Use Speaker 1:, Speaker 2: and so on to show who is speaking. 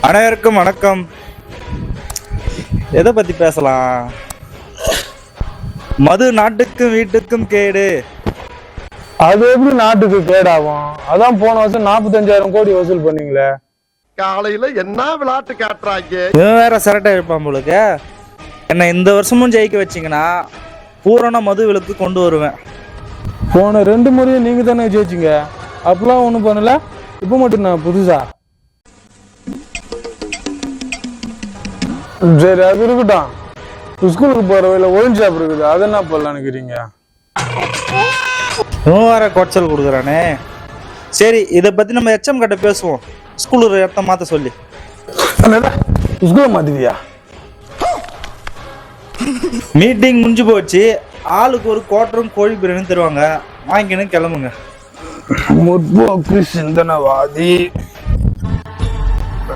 Speaker 1: அனைவருக்கும் வணக்கம். எதை பத்தி பேசலாம்? மது நாட்டுக்கும் வீட்டுக்கும் கேடு.
Speaker 2: அது எப்படி நாட்டுக்கு கேடாகும்? அதான் போன வருஷம் 45,000 கோடி வசூல் பண்ணீங்களே.
Speaker 3: காலையில என்ன விளையாட்டு காட்டுறாங்க.
Speaker 1: இவன் வேற சரட்டை இருப்பான் போலுக்கு. என்ன இந்த வருஷமும் ஜெயிக்க வச்சிங்கன்னா பூரண மது விலக்கு கொண்டு வருவேன்.
Speaker 2: போன 2 முறையும் நீங்க தானே ஜெயிச்சிங்க. அப்பெல்லாம் ஒண்ணும் பண்ணல, இப்ப மட்டும் நான் புதுசா. சரி, அது இருக்கட்டும். ஸ்கூலுக்கு போற வழியில ஒயின் ஷாப் இருக்குது, அதை என்ன பண்ணலான்னு நினைக்கிறீங்க?
Speaker 1: இவன் வேற கொச்சல் கொடுக்குறானே. சரி, இதை பத்தி நம்ம எச்எம் கிட்ட பேசுவோம். ஸ்கூலு இடத்த மாத்த சொல்லி.
Speaker 2: ஸ்கூலை மாத்துவியா?
Speaker 1: மீட்டிங் முடிஞ்சு போச்சு. ஆளுக்கு ஒரு குவார்டரும் கோழி பிரியாணி தருவாங்க, வாங்கிக்கணும் கிளம்புங்க.
Speaker 2: முற்போக்கு சிந்தனவாதி.